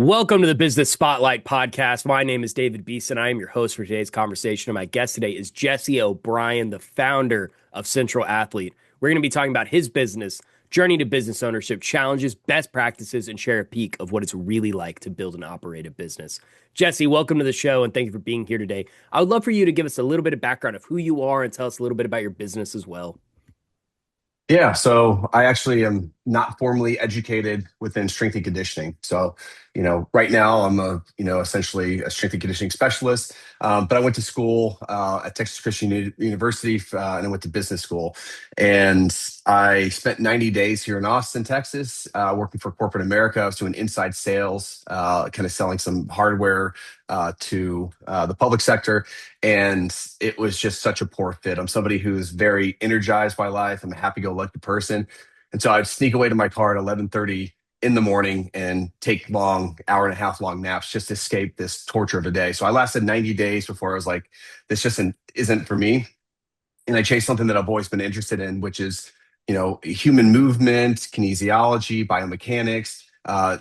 Welcome to the Business Spotlight podcast. My name is David Beeson. I am your host for today's conversation. And my guest today is Jesse O'Brien, the founder of Central Athlete. We're going to be talking about his business, journey to business ownership, challenges, best practices, and share a peek of what it's really like to build and operate a business. Jesse, welcome to the show, and thank you for being here today. I would love for you to give us a little bit of background of who you are and tell us a little bit about your business as well. Yeah, so I actually am not formally educated within strength and conditioning. So, right now I'm essentially a strength and conditioning specialist. But I went to school at Texas Christian University, and I went to business school. And I spent 90 days here in Austin, Texas, working for corporate America. I was doing inside sales, kind of selling some hardware to the public sector. And it was just such a poor fit. I'm somebody who's very energized by life. I'm a happy-go-lucky person. And so I'd sneak away to my car at 11:30 in the morning and take long, hour and a half long naps just to escape this torture of a day. So I lasted 90 days before I was like, this just isn't for me. And I chased something that I've always been interested in, which is, human movement, kinesiology, biomechanics,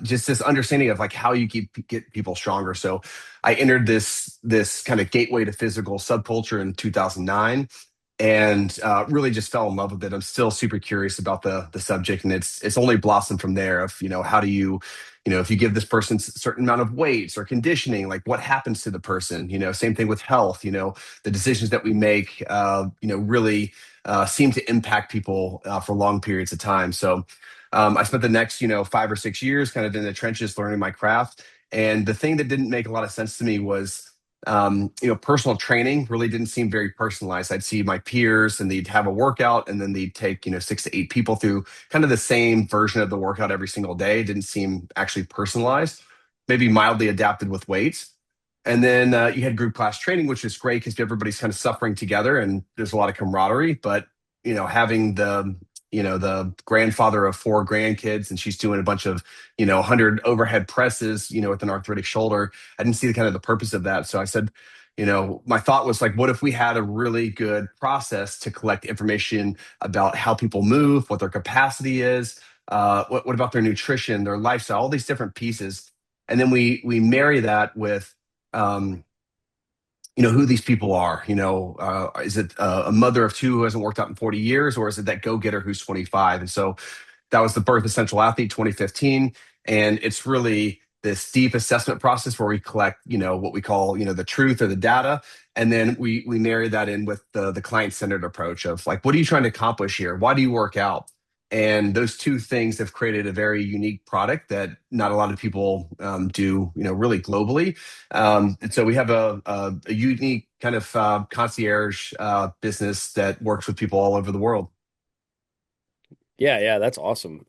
just this understanding of like how you get people stronger. So I entered this kind of gateway to physical subculture in 2009, and really just fell in love with it. I'm still super curious about the subject, and it's only blossomed from there. Of how do you, if you give this person a certain amount of weights or conditioning, like what happens to the person? Same thing with health. The decisions that we make, really seem to impact people for long periods of time. So I spent the next 5 or 6 years kind of in the trenches learning my craft. And the thing that didn't make a lot of sense to me was personal training really didn't seem very personalized. I'd see my peers and they'd have a workout and then they'd take, 6 to 8 people through kind of the same version of the workout every single day. It didn't seem actually personalized, maybe mildly adapted with weights. And then you had group class training, which is great because everybody's kind of suffering together and there's a lot of camaraderie. But, having the grandfather of 4 grandkids and she's doing a bunch of 100 overhead presses with an arthritic shoulder, I didn't see the kind of the purpose of that. So I said, my thought was like, what if we had a really good process to collect information about how people move, what their capacity is, what about their nutrition, their lifestyle, all these different pieces. And then we marry that with um, who these people are. Is it a mother of two who hasn't worked out in 40 years, or is it that go-getter who's 25? And so that was the birth of Central Athlete 2015. And it's really this deep assessment process where we collect, what we call, the truth or the data. And then we marry that in with the client-centered approach of like, what are you trying to accomplish here? Why do you work out? And those two things have created a very unique product that not a lot of people do, really globally. And so we have a unique kind of concierge business that works with people all over the world. Yeah, that's awesome.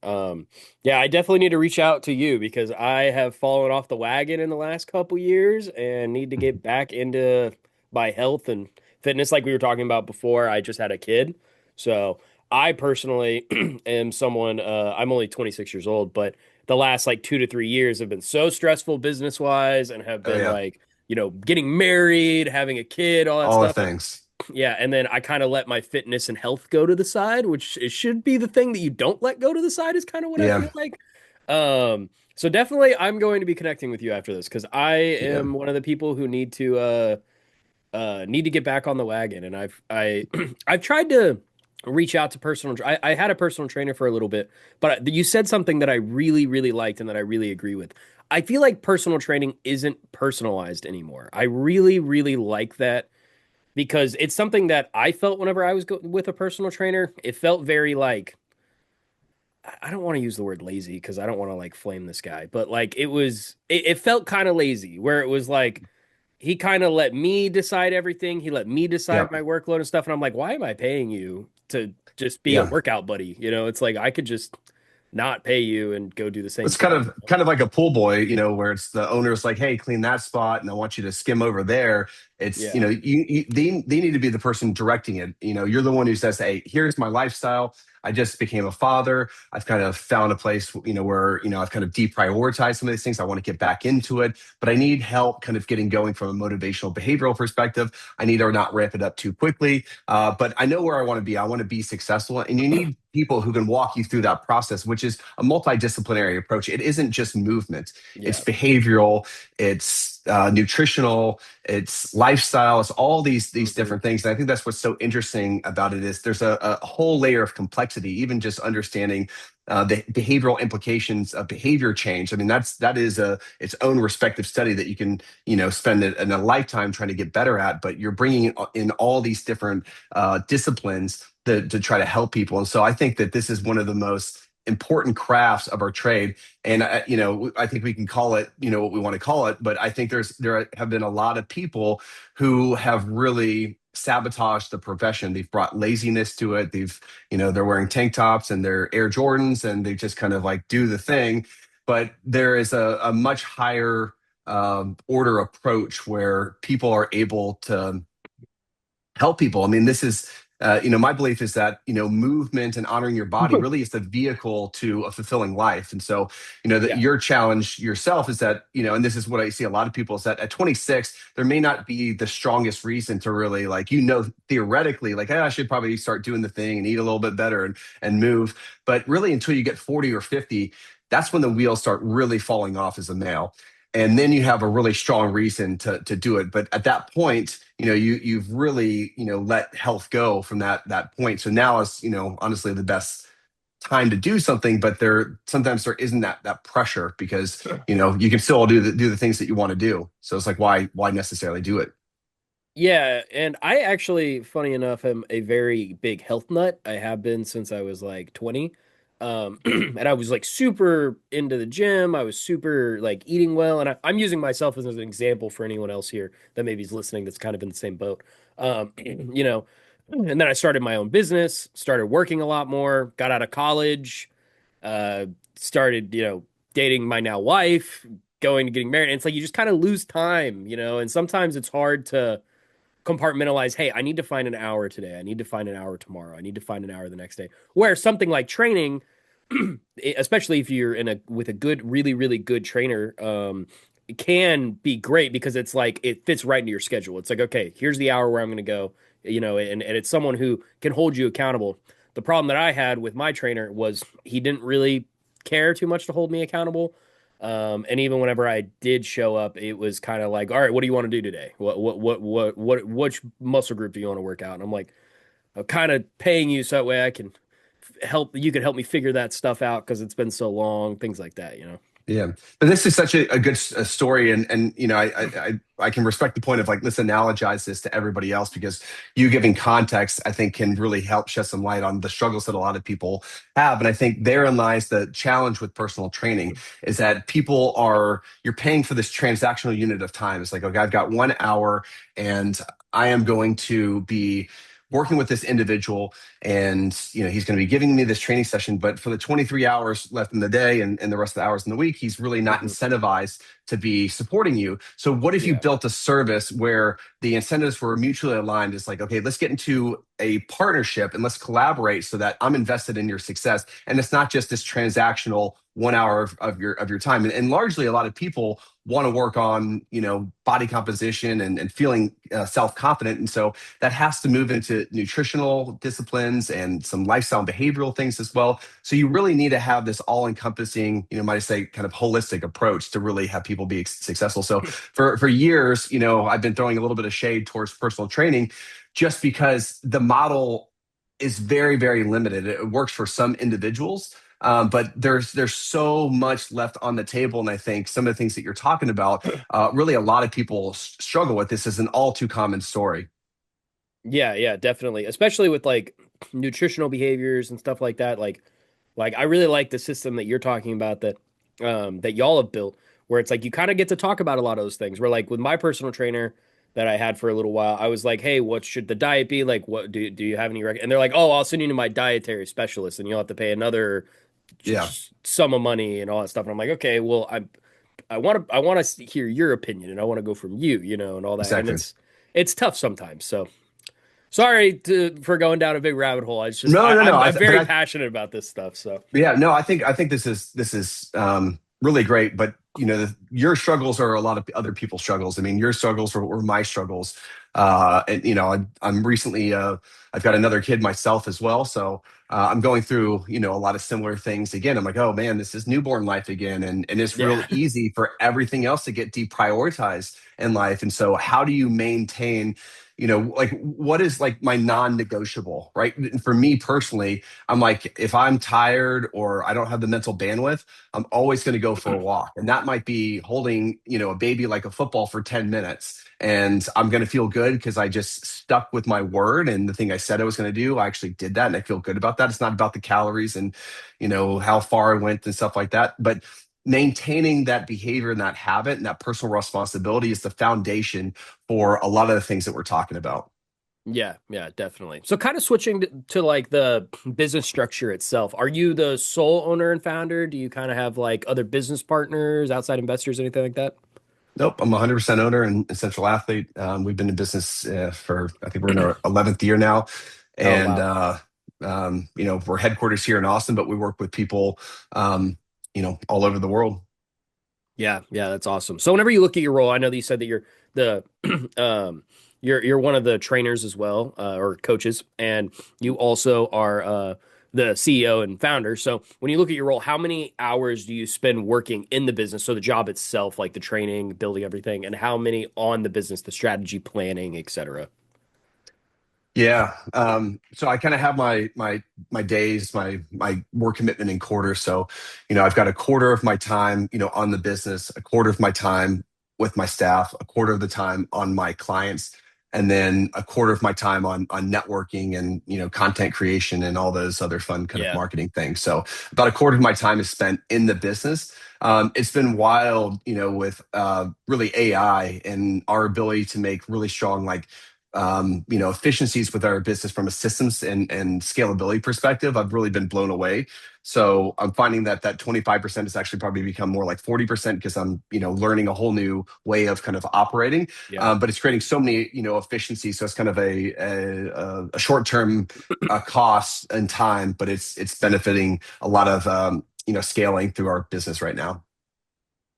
Yeah, I definitely need to reach out to you because I have fallen off the wagon in the last couple years and need to get back into my health and fitness like we were talking about before. I just had a kid. So I personally am someone, I'm only 26 years old, but the last like 2 to 3 years have been so stressful business wise and have Oh been yeah, like, getting married, having a kid, all that all the stuff. things. Yeah, and then I kind of let my fitness and health go to the side, which it should be the thing that you don't let go to the side is kind of what I Yeah, feel like. So definitely I'm going to be connecting with you after this because I yeah, am one of the people who need to get back on the wagon. And I've tried to reach out to I had a personal trainer for a little bit, but you said something that I really, really liked and that I really agree with. I feel like personal training isn't personalized anymore. I really, really like that because it's something that I felt whenever I was with a personal trainer. It felt very like I don't want to use the word lazy because I don't want to like flame this guy, but like it felt kind of lazy where it was like he kind of let me decide everything. He let me yeah, decide my workload and stuff, and I'm like, why am I paying you to just be a yeah. workout buddy? It's like I could just not pay you and go do the same It's kind thing. of kind of like a pool boy, where it's the owner's like, "Hey, clean that spot, and I want you to skim over there." It's Yeah. they need to be the person directing it. You're the one who says, "Hey, here's my lifestyle. I just became a father. I've kind of found a place, where I've kind of deprioritized some of these things. I want to get back into it, but I need help, kind of getting going from a motivational behavioral perspective. I need to not ramp it up too quickly, but I know where I want to be. I want to be successful, and you need people who can walk you through that process, which is a multidisciplinary approach. It isn't just movement, it's Yeah. behavioral, it's nutritional, it's lifestyle, it's all these Hmm. different things. And I think that's what's so interesting about it is there's a whole layer of complexity, even just understanding the behavioral implications of behavior change. I mean, that is a its own respective study that you can spend in a lifetime trying to get better at. But you're bringing in all these different disciplines to try to help people. And so I think that this is one of the most important crafts of our trade. And I think we can call it what we want to call it. But I think there have been a lot of people who have really sabotaged the profession. They've brought laziness to it. They're wearing tank tops and their Air Jordans, and they just kind of like do the thing. But there is a much higher order approach where people are able to help people. I mean, this is, my belief is that, movement and honoring your body really is the vehicle to a fulfilling life. And so, that Yeah. your challenge yourself is that, and this is what I see a lot of people is that at 26, there may not be the strongest reason to really like, theoretically, like, hey, I should probably start doing the thing and eat a little bit better and move. But really, until you get 40 or 50, that's when the wheels start really falling off as a male, and then you have a really strong reason to do it. But at that point, you've really let health go from that point. So now is honestly the best time to do something, but sometimes there isn't that pressure because you can still do the things that you want to do. So it's like why necessarily do it? Yeah, and I actually, funny enough, am a very big health nut. I have been since I was like 20. And I was like super into the gym. I was super like eating well. And I'm using myself as an example for anyone else here that maybe is listening that's kind of in the same boat. You know, and then I started my own business, started working a lot more, got out of college, uh, started, dating my now wife, getting married. And it's like you just kind of lose time, and sometimes it's hard to compartmentalize, hey, I need to find an hour today. I need to find an hour tomorrow. I need to find an hour the next day. Where something like training, especially if you're in a with a good, really, really good trainer, it can be great because it's like it fits right into your schedule. It's like, okay, here's the hour where I'm going to go, and it's someone who can hold you accountable. The problem that I had with my trainer was he didn't really care too much to hold me accountable. And even whenever I did show up, it was kind of like, all right, what do you want to do today? Which muscle group do you want to work out? And I'm like, I'm kind of paying you so that way I can you can help me figure that stuff out because it's been so long, things like that. Yeah, but this is such a good story, and I can respect the point of like let's analogize this to everybody else because you giving context I think can really help shed some light on the struggles that a lot of people have, and I think therein lies the challenge with personal training is that you're paying for this transactional unit of time. It's like, okay, I've got 1 hour, and I am going to be working with this individual, and he's going to be giving me this training session, but for the 23 hours left in the day and the rest of the hours in the week, he's really not Hmm. incentivized to be supporting you. So what if you Yeah. built a service where the incentives were mutually aligned? It's like, okay, let's get into a partnership and let's collaborate so that I'm invested in your success, and it's not just this transactional 1 hour of your time. And largely a lot of people want to work on body composition and feeling self-confident, and so that has to move into nutritional disciplines and some lifestyle and behavioral things as well. So you really need to have this all-encompassing, might I say, kind of holistic approach to really have people be successful. So for years, I've been throwing a little bit of shade towards personal training, just because the model is very, very limited. It works for some individuals, but there's so much left on the table, and I think some of the things that you're talking about, really a lot of people struggle with. This is an all too common story. Yeah, yeah, definitely. Especially with like nutritional behaviors and stuff like that. Like I really like the system that you're talking about that y'all have built, where it's like you kind of get to talk about a lot of those things. Where like with my personal trainer that I had for a little while, I was like, hey, what should the diet be? Like, what do you have any and they're like, oh, I'll send you to my dietary specialist, and you'll have to pay another Yeah, sum of money and all that stuff. And I'm like, okay, well, I want to hear your opinion, and I want to go from you, and all that. And exactly. it's tough sometimes. So sorry for going down a big rabbit hole. It's just No, no, no. I'm But very passionate about this stuff. So yeah, no, I think this is really great. But your struggles are a lot of other people's struggles. I mean, your struggles were my struggles. And I'm recently I've got another kid myself as well, so I'm going through a lot of similar things again. I'm like, oh man, this is newborn life again, and it's real Yeah. easy for everything else to get deprioritized in life. And so, how do you maintain? Like what is like my non-negotiable, right? And for me personally, I'm like, if I'm tired or I don't have the mental bandwidth, I'm always going to go for a walk. And that might be holding, a baby like a football for 10 minutes. And I'm going to feel good because I just stuck with my word and the thing I said I was going to do. I actually did that and I feel good about that. It's not about the calories and, how far I went and stuff like that. But maintaining that behavior and that habit and that personal responsibility is the foundation for a lot of the things that we're talking about. Yeah, yeah, definitely. So kind of switching to like the business structure itself. Are you the sole owner and founder? Do you kind of have like other business partners, outside investors, anything like that? Nope, I'm 100% owner and essential athlete. We've been in business for, I think we're in our 11th year now. Oh, And, wow. we're headquarters here in Austin, but we work with people, all over the world. Yeah, yeah, that's awesome. So whenever you look at your role, I know that you said that you're the you're one of the trainers as well, or coaches, and you also are the CEO and founder. So when you look at your role, how many hours do you spend working in the business? So the job itself, like the training, building everything, and how many on the business, the strategy, planning, etc. Yeah. So I kind of have my days, my work commitment in quarters. So, I've got a quarter of my time, on the business, a quarter of my time with my staff, a quarter of the time on my clients, and then a quarter of my time on networking and content creation and all those other fun kind of Yeah, marketing things. So about a quarter of my time is spent in the business. It's been wild, with really AI and our ability to make really strong efficiencies with our business from a systems and scalability perspective. I've really been blown away. So I'm finding that 25% has actually probably become more like 40% because I'm, learning a whole new way of kind of operating. yeah. But it's creating so many, efficiencies. So it's kind of a short-term cost and time, but it's benefiting a lot of, scaling through our business right now.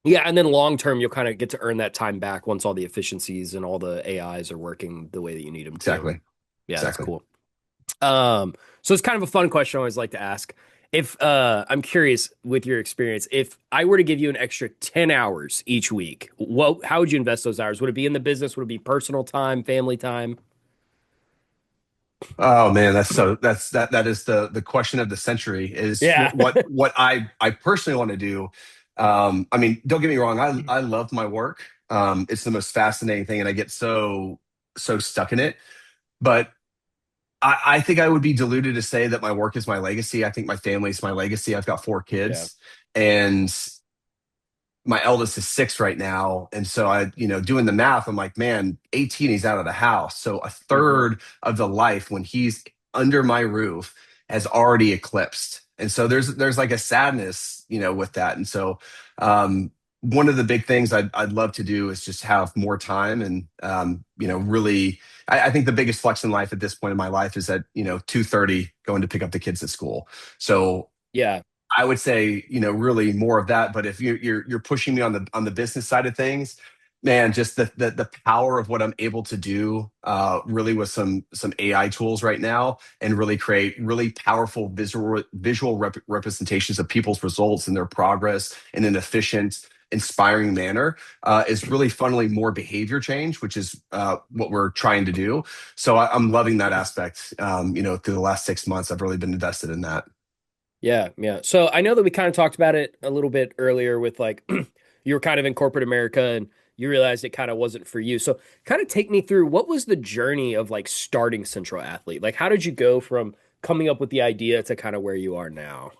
Yeah, and then long term, you'll kind of get to earn that time back once all the efficiencies and all the AIs are working the way that you need them to. Exactly. Yeah, that's Exactly. cool. So it's kind of a fun question I always like to ask. If I'm curious with your experience, if I were to give you an extra 10 hours each week, how would you invest those hours? Would it be in the business? Would it be personal time, family time? Oh man, that is the question of the century is Yeah. what I personally want to do. I mean, don't get me wrong, I love my work. It's the most fascinating thing, and I get so stuck in it. But I think I would be deluded to say that my work is my legacy. I think my family is my legacy. I've got four Yeah. kids, and my eldest is 6 right now. And so doing the math, I'm like, man, 18, he's out of the house. So a Hmm. third of the life when he's under my roof has already eclipsed. And so there's like a sadness, with that. And so one of the big things I'd love to do is just have more time and, really, I think the biggest flex in life at this point in my life is at, 2:30 going to pick up the kids at school. So Yeah. I would say, really more of that. But if you're pushing me on the business side of things, man, just the power of what I'm able to do, really with some AI tools right now, and really create really powerful visual representations of people's results and their progress in an efficient, inspiring manner, is really funneling more behavior change, which is what we're trying to do. So I'm loving that aspect. Through the last 6 months, I've really been invested in that. Yeah, yeah. So I know that we kind of talked about it a little bit earlier with like you were kind of in corporate America and you realized it kind of wasn't for you. So kind of take me through what was the journey of like starting Central Athlete? Like how did you go from coming up with the idea to kind of where you are now?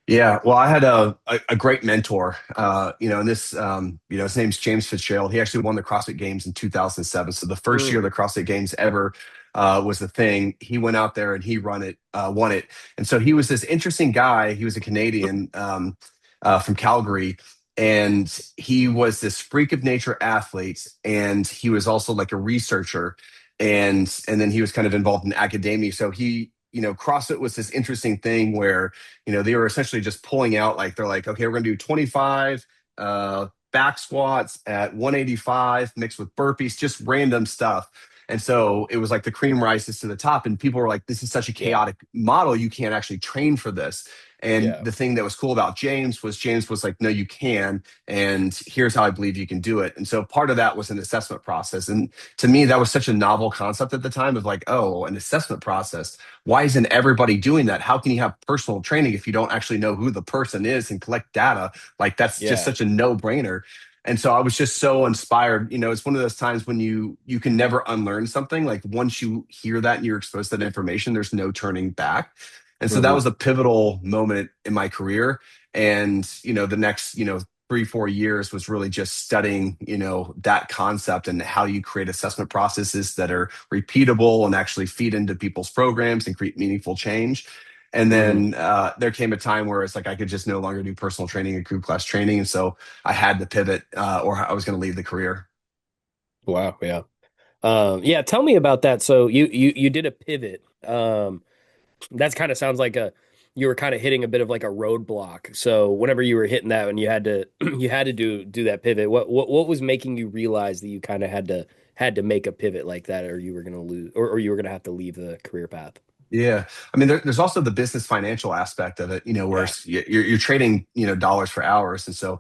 Yeah, well, I had a great mentor, and this, his name's James Fitzgerald. He actually won the CrossFit Games in 2007. So the first year Mm, the CrossFit Games ever was the thing. He went out there and he won it. And so he was this interesting guy. He was a Canadian, from Calgary, and he was this freak of nature athlete, and he was also like a researcher, and then he was kind of involved in academia. So he, CrossFit was this interesting thing where they were essentially just pulling out like they're like, okay, we're gonna do 25 back squats at 185 mixed with burpees, just random stuff. And so it was like the cream rises to the top, and people were like, "This is such a Yeah. chaotic model. You can't actually train for this." And Yeah. the thing that was cool about James was like, "No, you can, and here's how I believe you can do it." And so part of that was an assessment process, and to me, that was such a novel concept at the time of like, "Oh, an assessment process. Why isn't everybody doing that? How can you have personal training if you don't actually know who the person is and collect data? Like that's just Yeah. such a no-brainer." And so I was just so inspired. It's one of those times when you can never unlearn something. Like once you hear that and you're exposed to that information, there's no turning back. And so that Hmm. was a pivotal moment in my career. And the next 3 4 years was really just studying that concept and how you create assessment processes that are repeatable and actually feed into people's programs and create meaningful change. And Hmm. then there came a time where it's like I could just no longer do personal training and group class training, and so I had to pivot, or I was going to leave the career. Wow. Yeah. Yeah. Tell me about that. So you did a pivot. That's kind of sounds like you were kind of hitting a bit of like a roadblock. So whenever you were hitting that and you had to you had to do that pivot, what was making you realize that you kind of had to make a pivot like that, or you were gonna lose, or you were gonna have to leave the career path? Yeah, I mean, there's also the business financial aspect of it, where Yeah. you're trading, dollars for hours, and so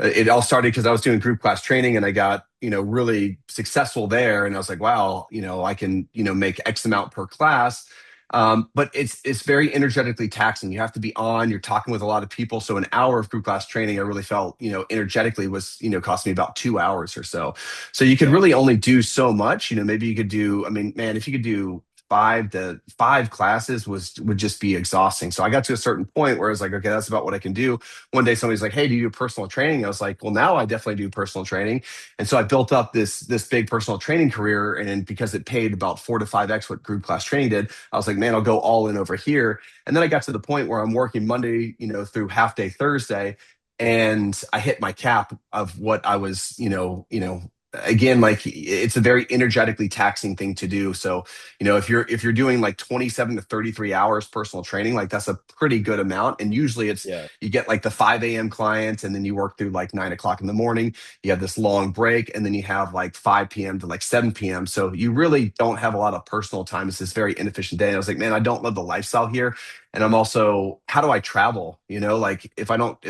it all started because I was doing group class training, and I got, really successful there, and I was like, wow, I can, make X amount per class. But it's very energetically taxing. You have to be on. You're talking with a lot of people, so an hour of group class training, I really felt, energetically was, cost me about 2 hours or so. So you could Yeah. really only do so much. Maybe you could do. I mean, man, if you could do 5 classes would just be exhausting. So I got to a certain point where I was like, okay, that's about what I can do. One day somebody's like, hey, do you do personal training? I was like, well, now I definitely do personal training. And so I built up this big personal training career. And then because it paid about 4 to 5x what group class training did, I was like, man, I'll go all in over here. And then I got to the point where I'm working Monday, through half day Thursday. And I hit my cap of what I was, again, like it's a very energetically taxing thing to do. So if you're doing like 27 to 33 hours personal training, like that's a pretty good amount. And usually it's Yeah. you get like the 5 a.m. clients, and then you work through like 9 o'clock in the morning. You have this long break, and then you have like 5 p.m. to like 7 p.m. So you really don't have a lot of personal time. It's this very inefficient day. And I was like, man, I don't love the lifestyle here. And I'm also, how do I travel? Like if I want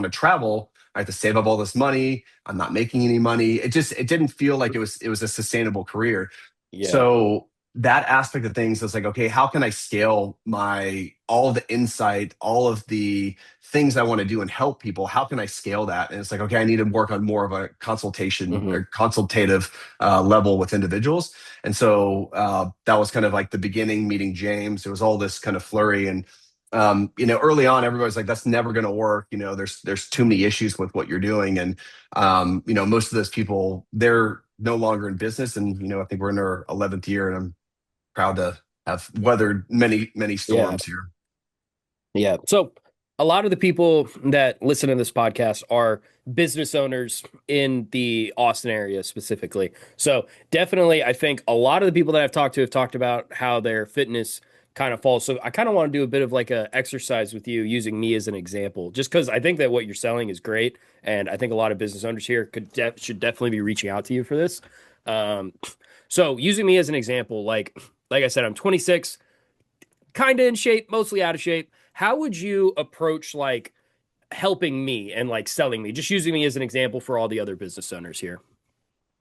to travel, I have to save up all this money. I'm not making any money. It didn't feel like it was a sustainable career. Yeah. So that aspect of things is like, okay, how can I scale my all of the insight, all of the things I want to do and help people? How can I scale that? And it's like, okay, I need to work on more of a consultation Hmm. or consultative level with individuals. And so that was kind of like the beginning meeting James. It was all this kind of flurry. And early on, everybody's like, that's never going to work. There's too many issues with what you're doing. And most of those people, they're no longer in business. And I think we're in our 11th year, and I'm proud to have weathered many, many Yeah. storms here. Yeah. So a lot of the people that listen to this podcast are business owners in the Austin area specifically. So definitely, I think a lot of the people that I've talked to have talked about how their fitness kind of falls. So I kind of want to do a bit of like a exercise with you using me as an example, just because I think that what you're selling is great, and I think a lot of business owners here should definitely be reaching out to you for this. Um, so using me as an example, like I said, I'm 26, kind of in shape, mostly out of shape. How would you approach like helping me and like selling me? Just using me as an example for all the other business owners here.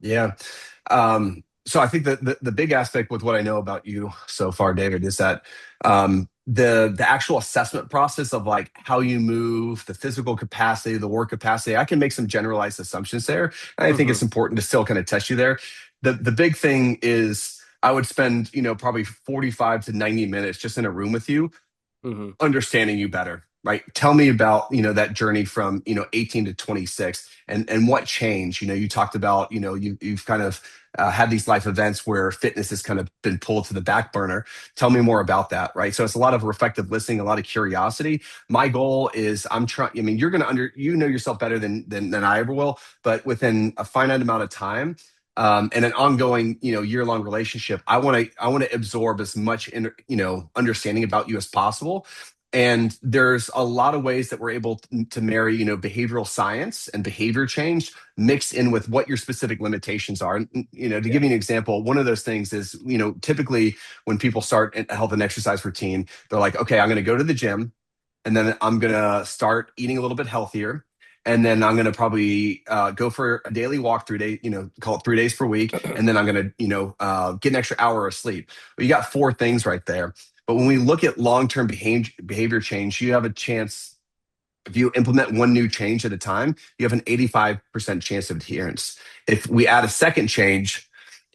Yeah. So I think that the big aspect with what I know about you so far, David, is that the actual assessment process of like how you move, the physical capacity, the work capacity, I can make some generalized assumptions there. And I think Hmm. it's important to still kind of test you there. The big thing is I would spend, probably 45 to 90 minutes just in a room with you, Hmm. understanding you better, right? Tell me about, that journey from, 18 to 26, and what changed. You talked about, you've kind of had these life events where fitness has kind of been pulled to the back burner. Tell me more about that, right? So it's a lot of reflective listening, a lot of curiosity. My goal is I'm trying, I mean, you're going to you know yourself better than I ever will, but within a finite amount of time, and an ongoing, year-long relationship, I want to absorb as much understanding about you as possible. And there's a lot of ways that we're able to marry, behavioral science and behavior change mixed in with what your specific limitations are. And, to Yeah. give you an example, one of those things is, typically when people start a health and exercise routine, they're like, okay, I'm going to go to the gym, and then I'm going to start eating a little bit healthier. And then I'm going to probably go for a daily walk 3 days, call it 3 days per week. And then I'm going to, get an extra hour of sleep. Well, you got four things right there. But when we look at long-term behavior change, you have a chance, if you implement one new change at a time, you have an 85% chance of adherence. If we add a second change,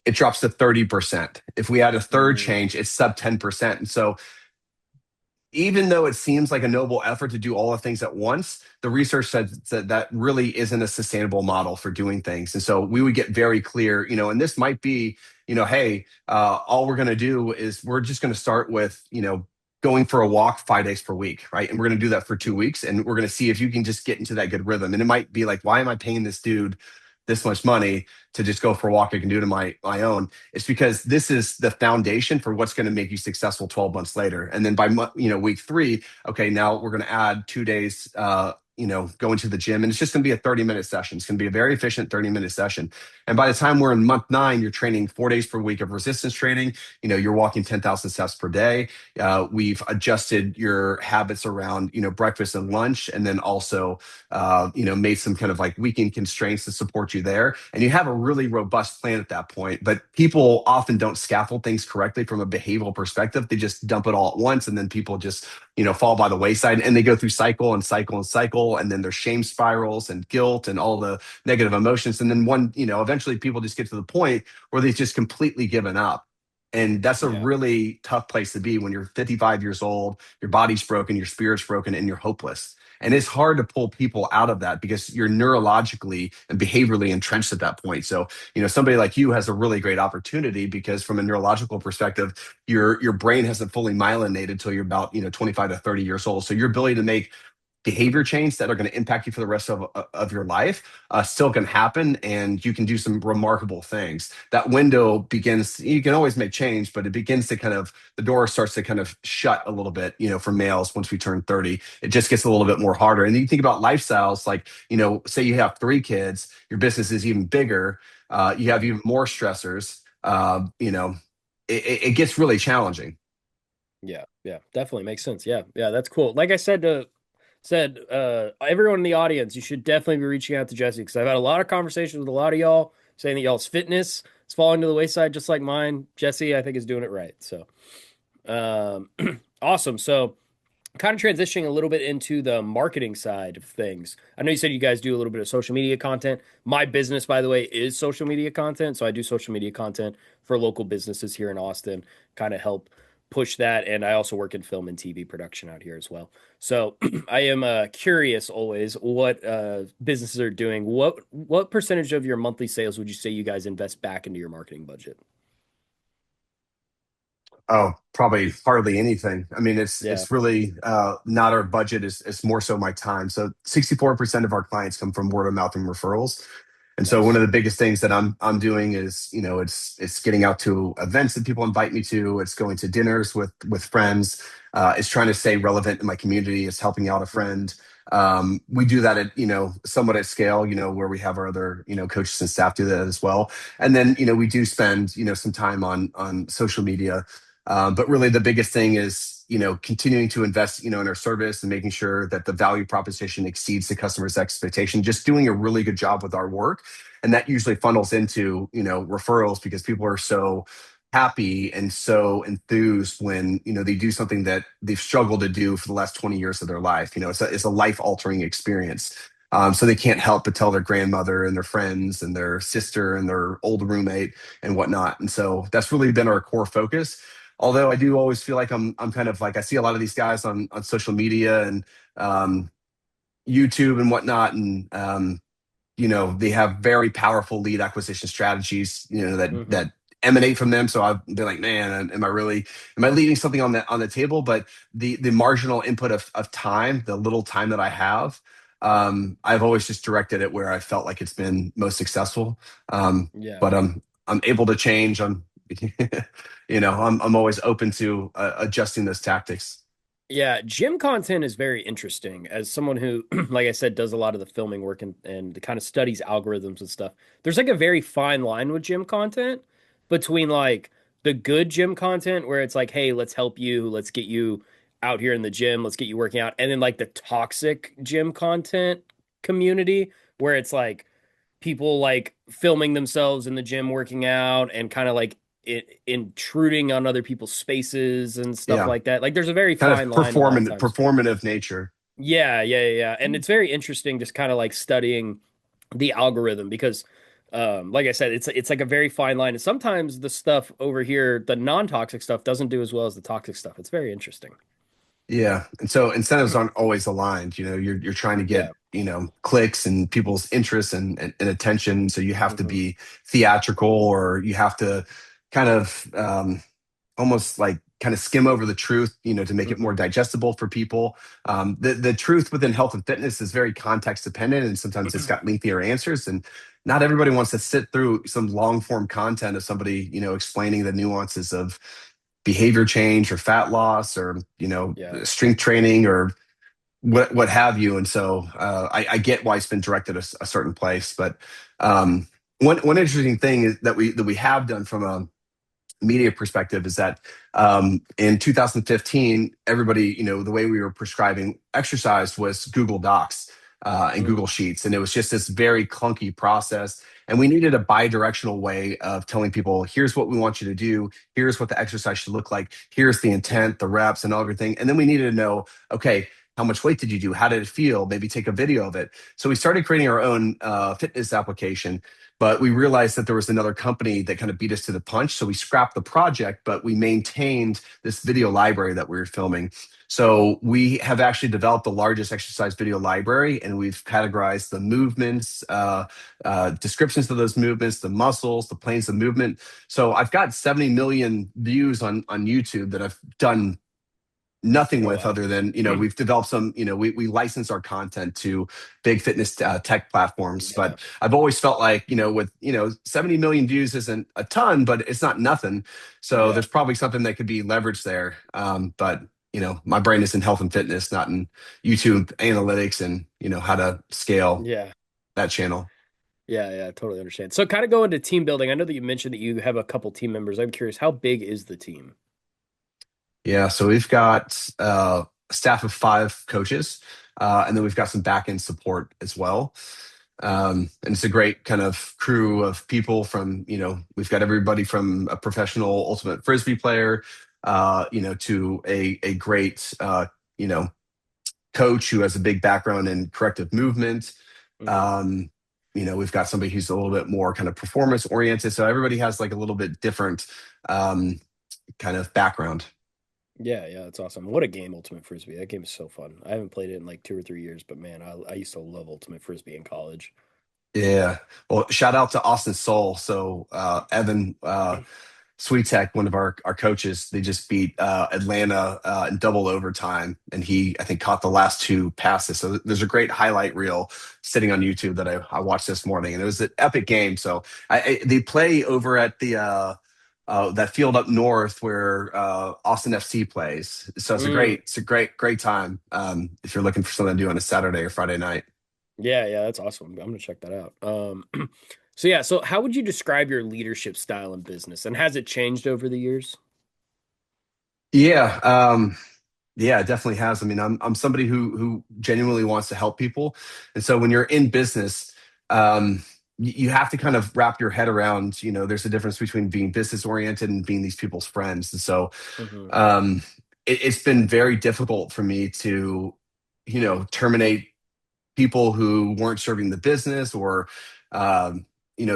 it drops to 30%. If we add a third Mm, change, it's sub 10%. And so even though it seems like a noble effort to do all the things at once, the research says that that really isn't a sustainable model for doing things. And so we would get very clear, and this might be, hey, all we're going to do is we're just going to start with, going for a walk 5 days per week, right? And we're going to do that for 2 weeks, and we're going to see if you can just get into that good rhythm. And it might be like, why am I paying this dude this much money to just go for a walk? I can do it on my own. It's because this is the foundation for what's going to make you successful 12 months later. And then by week 3, okay, now we're going to add 2 days. Going to the gym, and it's just going to be a 30-minute session. It's going to be a very efficient 30-minute session. And by the time we're in month 9, you're training 4 days per week of resistance training. You're walking 10,000 steps per day. We've adjusted your habits around, breakfast and lunch, and then also, made some kind of like weekend constraints to support you there. And you have a really robust plan at that point. But people often don't scaffold things correctly from a behavioral perspective. They just dump it all at once, and then people just, fall by the wayside, and they go through cycle and cycle and cycle. And then there's shame spirals and guilt and all the negative emotions. And then eventually people just get to the point where they've just completely given up. And that's a yeah. really tough place to be when you're 55 years old, your body's broken, your spirit's broken, and you're hopeless. And it's hard to pull people out of that because you're neurologically and behaviorally entrenched at that point. So, somebody like you has a really great opportunity because from a neurological perspective, your brain hasn't fully myelinated until you're about, 25 to 30 years old. So your ability to make behavior change that are going to impact you for the rest of your life still can happen, and you can do some remarkable things. That window begins, you can always make change, but it begins to kind of, the door starts to kind of shut a little bit, for males once we turn 30. It just gets a little bit more harder. And you think about lifestyles like, say you have 3 kids, your business is even bigger, you have Right. even more stressors, it gets really challenging. Yeah. Yeah. Definitely makes sense. Yeah. Yeah. That's cool. Like I said, everyone in the audience, you should definitely be reaching out to Jesse because I've had a lot of conversations with a lot of y'all saying that y'all's fitness is falling to the wayside just like mine. Jesse, I think, is doing it right. So, awesome. So, kind of transitioning a little bit into the marketing side of things. I know you said you guys do a little bit of social media content. My business, by the way, is social media content. So I do social media content for local businesses here in Austin, kind of help push that. And I also work in film and TV production out here as well. So I am curious always what businesses are doing. What percentage of your monthly sales would you say you guys invest back into your marketing budget? Oh, probably hardly anything. I mean, it's Yeah, it's really not our budget. It's more so my time. So 64% of our clients come from word of mouth and referrals. And so one nice. of the biggest things that I'm doing is, it's getting out to events that people invite me to. It's going to dinners with friends. It's trying to stay relevant in my community. It's helping out a Mhm. friend. We do that at, somewhat at scale, where we have our other, coaches and staff do that as well. And then, we do spend, some time on social media, but really, the biggest thing is, continuing to invest, in our service and making sure that the value proposition exceeds the customer's expectation. Just doing a really good job with our work, and that usually funnels into, referrals because people are so happy and so enthused when they do something that they've struggled to do for the last 20 years of their life. It's a life altering experience. So they can't help but tell their grandmother and their friends and their sister and their old roommate and whatnot. And so that's really been our core focus. Although I do always feel like I'm kind of like, I see a lot of these guys on social media and um, YouTube and whatnot, and they have very powerful lead acquisition strategies, that Mhm. emanate from them. So I've been like, man, am I leaving something on the table? But the marginal input of time, the little time that I have, I've always just directed it where I felt like it's been most successful. Yeah. But I'm able to change. I'm always open to adjusting those tactics. Yeah, gym content is very interesting. As someone who, like I said, does a lot of the filming work and kind of studies algorithms and stuff, there's like a very fine line with gym content between like the good gym content where it's like, hey, let's help you, let's get you out here in the gym, let's get you working out, and then like the toxic gym content community where it's like people like filming themselves in the gym working out and kind of like intruding on other people's spaces and stuff Yeah, like that. Like there's a very kind of fine line a lot of times. performative nature. Yeah, yeah, yeah, yeah. And it's very interesting just kind of like studying the algorithm because like I said, it's like a very fine line. And sometimes the stuff over here, the non-toxic stuff doesn't do as well as the toxic stuff. It's very interesting. Yeah. And so incentives aren't always aligned. You're trying to Yeah. get, clicks and people's interests and attention. So you have to Hmm. be theatrical, or you have to kind of almost like kind of skim over the truth, to make it more Hmm. digestible for people. The truth within health and fitness is very context dependent, and sometimes it's got lengthier answers. And not everybody wants to sit through some long form content of somebody, explaining the nuances of behavior change or fat loss, or Yeah. strength training, or what have you. And so I get why it's been directed a certain place. But one interesting thing is that we have done from a media perspective is that in 2015, everybody, the way we were prescribing exercise was Google Docs and Mm. Google Sheets. And it was just this very clunky process. And we needed a bi-directional way of telling people, here's what we want you to do. Here's what the exercise should look like. Here's the intent, the reps, and everything. And then we needed to know, okay, how much weight did you do? How did it feel? Maybe take a video of it. So we started creating our own fitness application, but we realized that there was another company that kind of beat us to the punch. So we scrapped the project, but we maintained this video library that we were filming. So we have actually developed the largest exercise video library, and we've categorized the movements, descriptions of those movements, the muscles, the planes of movement. So I've got 70 million views on YouTube that I've done nothing Oh with, wow. other than we've developed some, we license our content to big fitness tech platforms. Yeah. But I've always felt like, with 70 million views isn't a ton, but it's not nothing. So Yeah. there's probably something that could be leveraged there. But my brain is in health and fitness, not in YouTube analytics and how to scale Yeah. that channel. Yeah, yeah, I totally understand. So kind of go into team building. I know that you mentioned that you have a couple team members. I'm curious, how big is the team? Yeah, so we've got a staff of 5 coaches, and then we've got some back end support as well. And it's a great kind of crew of people from, we've got everybody from a professional ultimate frisbee player, to a great, you know, coach who has a big background in corrective movement. Hmm. Um, we've got somebody who's a little bit more kind of performance oriented. So everybody has like a little bit different um, kind of background. Yeah, yeah, that's awesome. What a game, Ultimate Frisbee. That game is so fun. I haven't played it in like 2 or 3 years, but man, I used to love Ultimate Frisbee in college. Yeah. Well, shout out to Austin Soul. So Evan Sweetek, one of our coaches, they just beat Atlanta in double overtime, and he, I think, caught the last 2 passes. So there's a great highlight reel sitting on YouTube that I watched this morning, and it was an epic game. So they play over at the that field up north where Austin FC plays. So Mm. it's a great time if you're looking for something to do on a Saturday or Friday night. Yeah, yeah, that's awesome. I'm gonna check that out. So yeah, so how would you describe your leadership style in business, and has it changed over the years? Yeah. Yeah, it definitely has. I mean, I'm somebody who genuinely wants to help people, and so when you're in business, you have to kind of wrap your head around. There's a difference between being business oriented and being these people's friends. And so, Hmm. um, it's been very difficult for me to, terminate people who weren't serving the business, or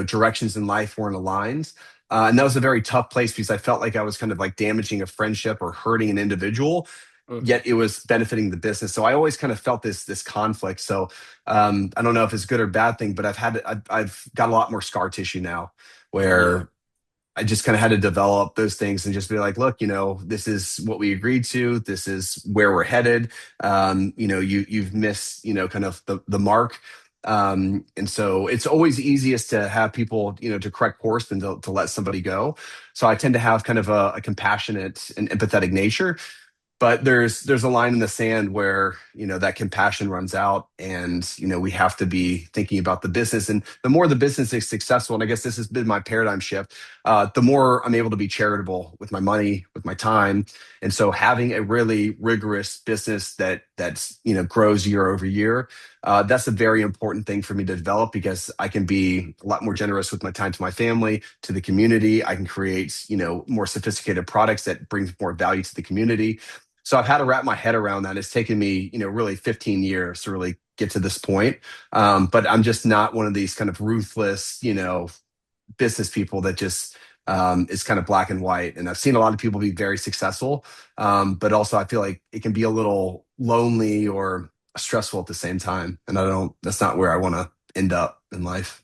directions in life weren't aligned. And that was a very tough place because I felt like I was kind of like damaging a friendship or hurting an individual, Hmm. yet it was benefiting the business. So I always kind of felt this conflict. So I don't know if it's a good or bad thing, but I've got a lot more scar tissue now, Yeah. where I just kind of had to develop those things and just be like, look, this is what we agreed to. This is where we're headed. You've missed, kind of the mark. And so it's always easiest to have people, to correct course than to let somebody go. So I tend to have kind of a compassionate and empathetic nature. but there's a line in the sand where that compassion runs out, and we have to be thinking about the business. And the more the business is successful, and I guess this has been my paradigm shift, the more I'm able to be charitable with my money, with my time. And so having a really rigorous business that's grows year over year, that's a very important thing for me to develop, because I can be a lot more generous with my time to my family, to the community. I can create more sophisticated products that bring more value to the community. So I've had to wrap my head around that. It's taken me, really 15 years to really get to this point. But I'm just not one of these kind of ruthless, business people that just is kind of black and white. And I've seen a lot of people be very successful, but also I feel like it can be a little lonely or stressful at the same time. And I don't. That's not where I want to end up in life.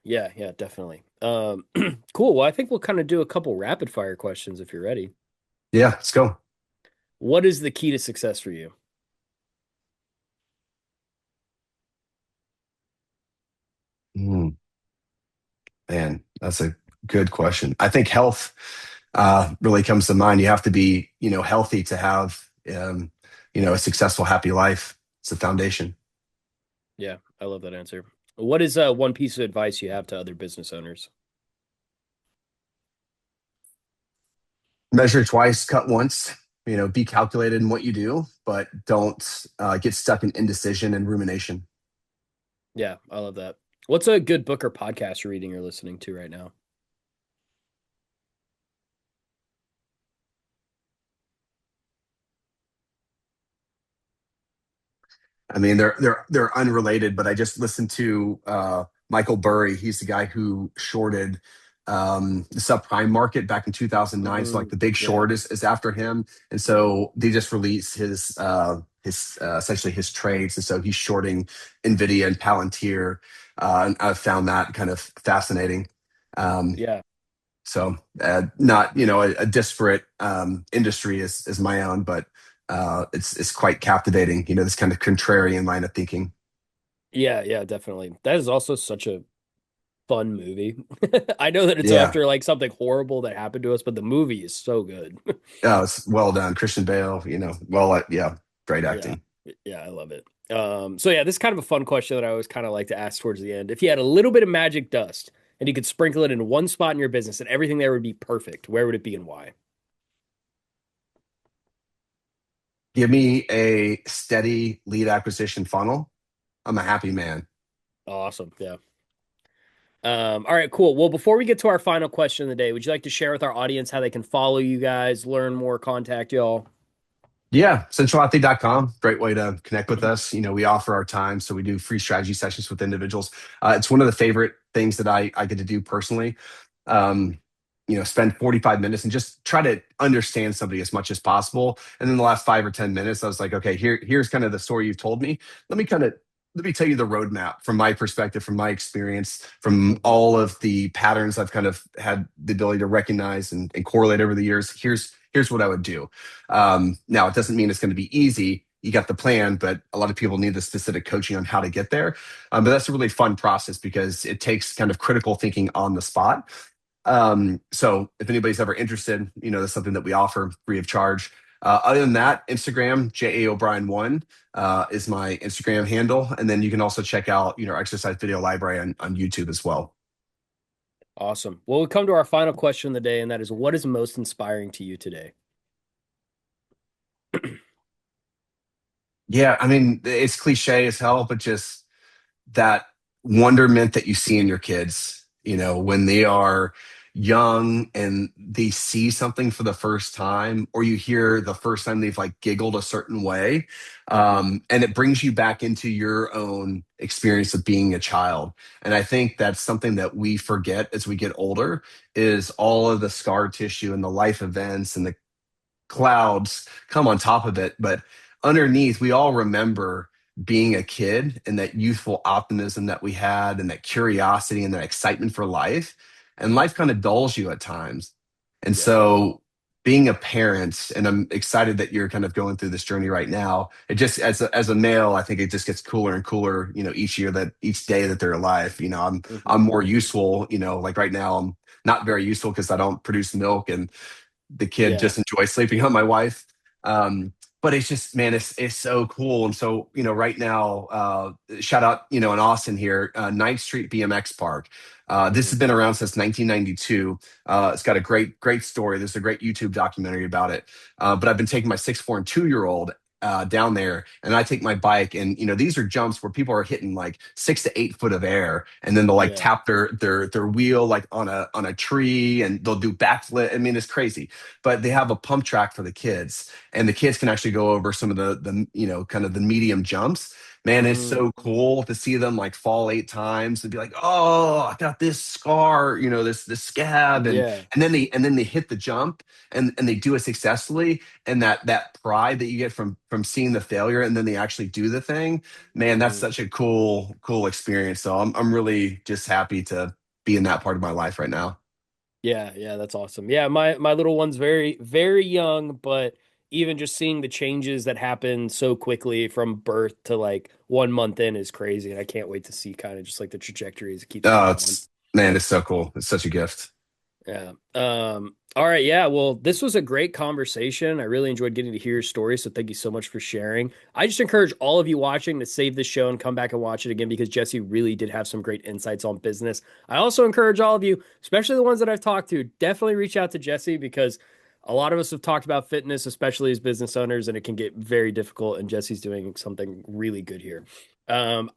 Yeah, yeah, definitely. Cool. Well, I think we'll kind of do a couple rapid fire questions if you're ready. Yeah, let's go. What is the key to success for you? Mm, man, that's a good question. I think health really comes to mind. You have to be, healthy to have, a successful, happy life. It's the foundation. Yeah, I love that answer. What is one piece of advice you have to other business owners? Measure twice, cut once. Be calculated in what you do, but don't get stuck in indecision and rumination. Yeah, I love that. What's a good book or podcast you're reading or listening to right now? I mean, they're unrelated, but I just listened to Michael Burry. He's the guy who shorted the subprime market back in 2009. So, like, the Big Yeah, Short is after him, and hmm so they just released his essentially his trades, and so he's shorting Nvidia and Palantir, and I've found that kind of fascinating. Um, yeah, Not a disparate industry as my own, but it's quite captivating. This kind of contrarian line of thinking. yeah, yeah, definitely. That is also such a fun movie. I know that it's Yeah, after like something horrible that happened to us, but the movie is so good. it's well done. Christian Bale, yeah, great Yeah, acting. yeah, I love it. So yeah, this is kind of a fun question that I always kind of like to ask towards the end. If you had a little bit of magic dust and you could sprinkle it in one spot in your business and everything there would be perfect, where would it be and why? Give me a steady lead acquisition funnel. I'm a happy man. Awesome. Yeah. All right, cool. Well, before we get to our final question of the day, would you like to share with our audience how they can follow you guys, learn more, contact y'all? Yeah, centralathlete.com. Great way to connect with us. We offer our time, so we do free strategy sessions with individuals. It's one of the favorite things that I get to do personally. Um, spend 45 minutes and just try to understand somebody as much as possible. And then the last 5 or 10 minutes, I was like, okay, here's kind of the story you've told me. Let me kind of let me tell you the roadmap from my perspective, from my experience, from Mhm. all of the patterns I've kind of had the ability to recognize and correlate over the years. Here's what I would do. Now, it doesn't mean it's going to be easy. You got the plan, but a lot of people need the specific coaching on how to get there. But that's a really fun process because it takes kind of critical thinking on the spot. So if anybody's ever interested, that's something that we offer free of charge. Other than that, Instagram, JA O'Brien one is my Instagram handle. And then you can also check out, our exercise video library on YouTube as well. Awesome. Well, we come to our final question of the day, and that is what is most inspiring to you today? Yeah, I mean, it's cliche as hell, but just that wonderment that you see in your kids, when they are young and they see something for the first time, or you hear the first time they've like giggled a certain way. Mhm. And it brings you back into your own experience of being a child. And I think that's something that we forget as we get older is all of the scar tissue and the life events and the clouds come on top of it. But underneath, we all remember being a kid and that youthful optimism that we had and that curiosity and that excitement for life. And life kind of dulls you at times. And Yeah. so being a parent, and I'm excited that you're kind of going through this journey right now. It just as a male, I think it just gets cooler and cooler, each day that they're alive. I'm Mhm. more useful, like right now I'm not very useful because I don't produce milk and the kid Yeah. just enjoys sleeping on my wife. But it's just, man, it's so cool. And so, right now, shout out, in Austin here, Ninth Street BMX Park. This Mhm. has been around since 1992. It's got a great story. There's a great YouTube documentary about it. But I've been taking my 6'4" and 2-year-old down there, and I take my bike, and these are jumps where people are hitting like 6 to 8 foot of air, and then they'll like Yeah. tap their wheel like on a tree, and they'll do backflip. I mean, it's crazy. But they have a pump track for the kids, and the kids can actually go over some of the kind of the medium jumps. Man, it's Mm. so cool to see them like fall 8 times and be like, "Oh, I got this scar, this scab," and Yeah. and then they hit the jump, and they do it successfully, and that pride that you get from seeing the failure, and then they actually do the thing. Man, that's Mhm. such a cool experience. So I'm really just happy to be in that part of my life right now. Yeah, yeah, that's awesome. Yeah, my little one's very very young, but even just seeing the changes that happen so quickly from birth to like 1 month in is crazy, and I can't wait to see kind of just like the trajectory as it keeps Oh, going on. it's man, it's so cool. It's such a gift. Yeah. All right. Yeah. Well, this was a great conversation. I really enjoyed getting to hear your story. So thank you so much for sharing. I just encourage all of you watching to save this show and come back and watch it again because Jesse really did have some great insights on business. I also encourage all of you, especially the ones that I've talked to, definitely reach out to Jesse because a lot of us have talked about fitness, especially as business owners, and it can get very difficult. And Jesse's doing something really good here. Um,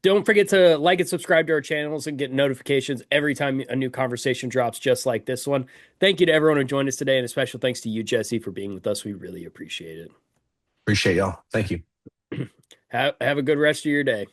don't forget to like and subscribe to our channels and get notifications every time a new conversation drops, just like this one. Thank you to everyone who joined us today, and a special thanks to you, Jesse, for being with us. We really appreciate Appreciate y'all. Thank you. it. Have a good rest of your day.